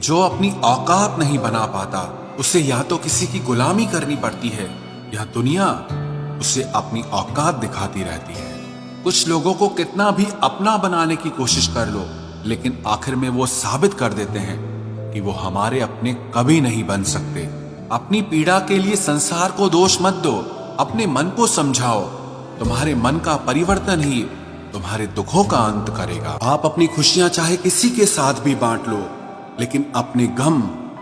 जो अपनी औकात नहीं बना पाता उसे या तो किसी की गुलामी करनी पड़ती है या दुनिया उसे अपनी औकात दिखाती रहती है। कुछ लोगों को कितना भी अपना बनाने की कोशिश कर लो, लेकिन आखिर में वो साबित कर देते हैं कि वो हमारे अपने कभी नहीं बन सकते। अपनी पीड़ा के लिए संसार को दोष मत दो, अपने मन को समझाओ। तुम्हारे मन का परिवर्तन ही तुम्हारे दुखों का अंत करेगा। आप अपनी खुशियां चाहे किसी के साथ भी बांट लो, लेकिन अपने गम,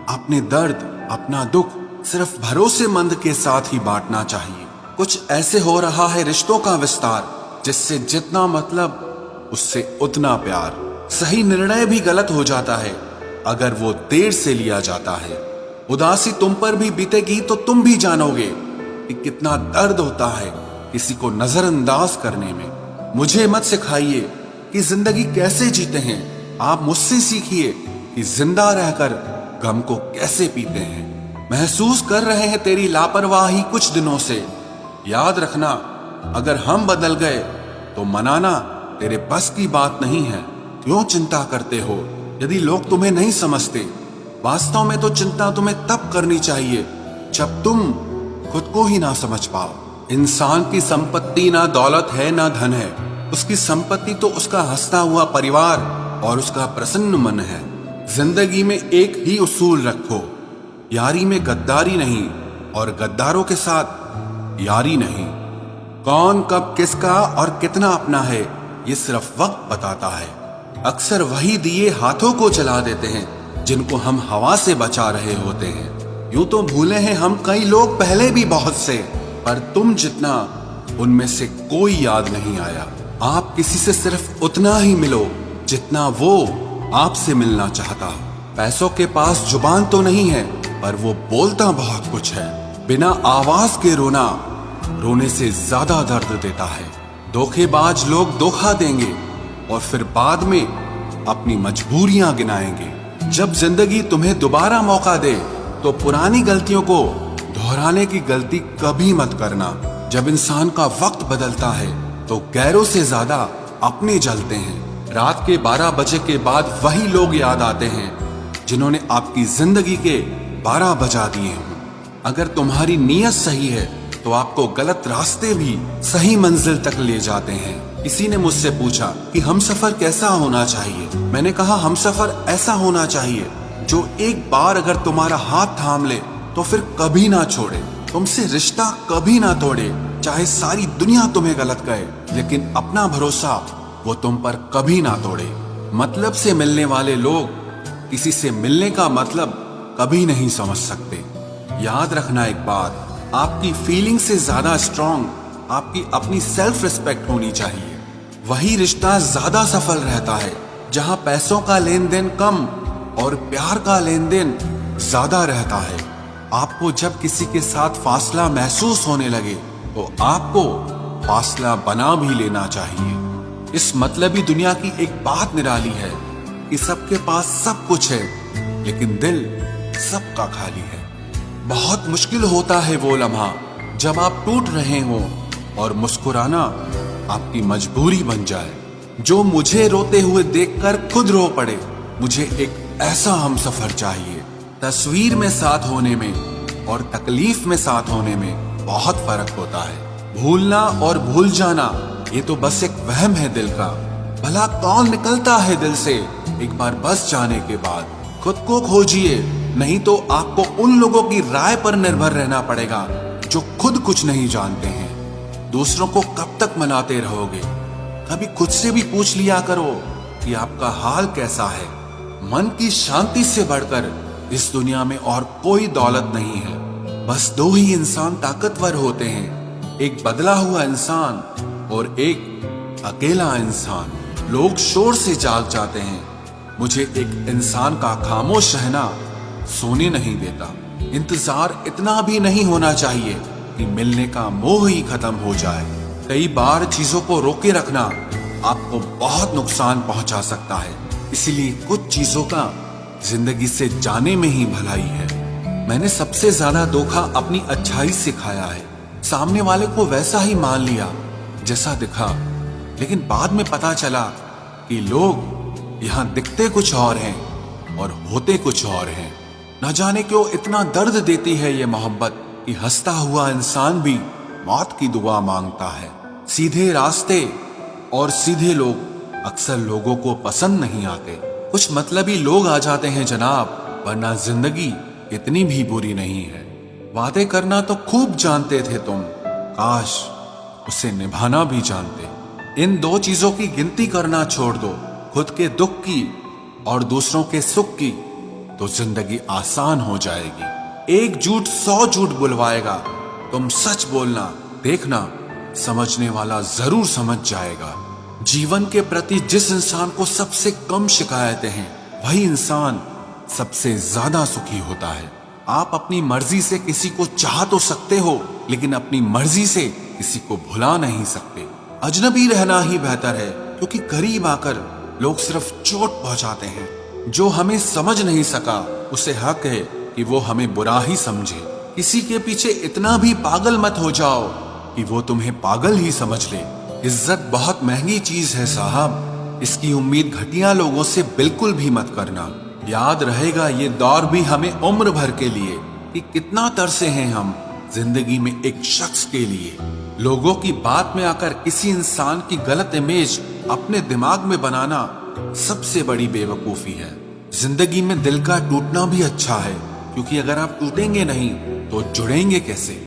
अपने दर्द, अपना दुख सिर्फ भरोसेमंद के साथ ही बांटना चाहिए। कुछ ऐसे हो रहा है रिश्तों का विस्तार, जिससे जितना मतलब उससे उतना प्यार। सही निर्णय भी गलत हो जाता है अगर वो देर से लिया जाता है। उदासी तुम पर भी बीतेगी तो तुम भी जानोगे कि कितना दर्द होता है किसी को नजरअंदाज करने में। मुझे मत सिखाइए कि जिंदगी कैसे जीते हैं, आप मुझसे सीखिए कि जिंदा रहकर गम को कैसे पीते हैं। महसूस कर रहे हैं तेरी लापरवाही कुछ दिनों से। याद रखना, अगर हम बदल गए तो मनाना तेरे बस की बात नहीं है। क्यों चिंता करते हो यदि लोग तुम्हें नहीं समझते? वास्तव में तो चिंता तुम्हें तब करनी चाहिए जब तुम खुद को ही ना समझ पाओ। इंसान की संपत्ति ना दौलत है ना धन है, उसकी संपत्ति तो उसका हंसता हुआ परिवार और उसका प्रसन्न मन है। जिंदगी में एक ही उसूल रखो, यारी में गद्दारी नहीं और गद्दारों के साथ यारी नहीं। कौन कब किसका और कितना अपना है ये सिर्फ वक्त बताता है। अक्सर वही दिए हाथों को जला देते हैं जिनको हम हवा से बचा रहे होते हैं। यूं तो भूले हैं हम कई लोग पहले भी बहुत से, पर तुम जितना उनमें से कोई याद नहीं आया। आप किसी से सिर्फ उतना ही मिलो जितना वो आपसे मिलना चाहता। पैसों के पास जुबान तो नहीं है, पर वो बोलता बहुत कुछ है। बिना आवाज के रोना रोने से ज्यादा दर्द देता है। धोखेबाज लोग धोखा देंगे और फिर बाद में अपनी मजबूरियां गिनाएंगे। जब जिंदगी तुम्हें दोबारा मौका दे तो पुरानी गलतियों को दोहराने की गलती कभी मत करना। जब इंसान का वक्त बदलता है तो गैरों से ज्यादा अपने जलते हैं। रात के 12 बजे के बाद वही लोग याद आते हैं जिन्होंने आपकी जिंदगी के 12 बजा दिए हों। अगर तुम्हारी नीयत सही है तो आपको गलत रास्ते भी सही मंजिल तक ले जाते हैं। किसी ने मुझसे पूछा कि हमसफर कैसा होना चाहिए। मैंने कहा हमसफर ऐसा होना चाहिए जो एक बार अगर तुम्हारा हाथ थाम ले तो फिर कभी ना छोड़े, तुमसे रिश्ता कभी ना तोड़े। चाहे सारी दुनिया तुम्हें गलत कहे, लेकिन अपना भरोसा वो तुम पर कभी ना तोड़े। मतलब से मिलने वाले लोग किसी से मिलने का मतलब कभी नहीं समझ सकते। याद रखना एक बात, आपकी फीलिंग से ज्यादा स्ट्रांग आपकी अपनी सेल्फ रिस्पेक्ट होनी चाहिए। वही रिश्ता ज्यादा सफल रहता है जहां पैसों का लेन देन कम और प्यार का लेन देन ज्यादा रहता है। आपको जब किसी के साथ फासला महसूस होने लगे तो आपको फासला बना भी लेना चाहिए। इस मतलबी दुनिया की एक बात निराली है कि सबके पास सब कुछ है, लेकिन दिल सबका खाली है। बहुत मुश्किल होता है वो लम्हा जब आप टूट रहे हो और मुस्कुराना आपकी मजबूरी बन जाए। जो मुझे रोते हुए देखकर खुद रो पड़े। मुझे एक ऐसा हमसफर चाहिए। तस्वीर में साथ होने में और तकलीफ में साथ होने में बहुत फर्क होता है। भूलना और भूल जाना ये तो बस एक वहम है दिल का। भला कौन निकलता है दिल से एक बार बस जाने के बाद? खुद को खोजिए, नहीं तो आपको उन लोगों की राय पर निर्भर रहना पड़ेगा जो खुद कुछ नहीं जानते हैं। दूसरों को कब तक मनाते रहोगे? कभी खुद से भी पूछ लिया करो कि आपका हाल कैसा है। मन की शांति से बढ़कर इस दुनिया में और कोई दौलत नहीं है। बस दो ही इंसान ताकतवर होते हैं, एक बदला हुआ इंसान और एक अकेला इंसान। लोग शोर से जाग जाते हैं, मुझे एक इंसान का खामोश रहना सोने नहीं देता। इंतजार इतना भी नहीं होना चाहिए कि मिलने का मोह ही खत्म हो जाए। कई बार चीजों को रोके रखना आपको बहुत नुकसान पहुंचा सकता है। इसलिए कुछ चीजों का जिंदगी से जाने में ही भलाई है। मैंने सबसे ज्यादा धोखा अपनी अच्छाई से खाया है। सामने वाले को वैसा ही मान लिया जैसा दिखा, लेकिन बाद में पता चला कि लोग यहाँ दिखते कुछ और हैं और होते कुछ और हैं। न जाने क्यों इतना दर्द देती है ये मोहब्बत कि हंसता हुआ इंसान भी मौत की दुआ मांगता है। सीधे रास्ते और सीधे लोग अक्सर लोगों को पसंद नहीं आते। कुछ मतलबी लोग आ जाते हैं जनाब, वरना जिंदगी इतनी भी बुरी नहीं है। वादे करना तो खूब जानते थे तुम, काश उसे निभाना भी जानते। इन दो चीजों की गिनती करना छोड़ दो, खुद के दुख की और दूसरों के सुख की, तो जिंदगी आसान हो जाएगी। एक झूठ 100 झूठ बुलवाएगा, तुम सच बोलना, देखना समझने वाला जरूर समझ जाएगा। जीवन के प्रति जिस इंसान को सबसे कम शिकायतें हैं, वही इंसान सबसे ज्यादा सुखी होता है। आप अपनी मर्जी से किसी को चाह तो सकते हो, लेकिन अपनी मर्जी से किसी को भुला नहीं सकते। अजनबी रहना ही बेहतर है, क्योंकि करीब आकर लोग सिर्फ चोट पहुंचाते हैं। जो हमें समझ नहीं सका, उसे हक है कि वो हमें बुरा ही समझे। किसी के पीछे इतना भी पागल मत हो जाओ कि वो तुम्हें पागल ही समझ ले। इज्जत बहुत महंगी चीज है साहब, इसकी उम्मीद घटिया लोगों से बिल्कुल भी मत करना। याद रहेगा ये दौर भी हमें उम्र भर के लिए कि कितना तरसे हैं हम जिंदगी में एक शख्स के लिए। लोगों की बात में आकर किसी इंसान की गलत इमेज अपने दिमाग में बनाना सबसे बड़ी बेवकूफी है। जिंदगी में दिल का टूटना भी अच्छा है, क्योंकि अगर आप टूटेंगे नहीं तो जुड़ेंगे कैसे।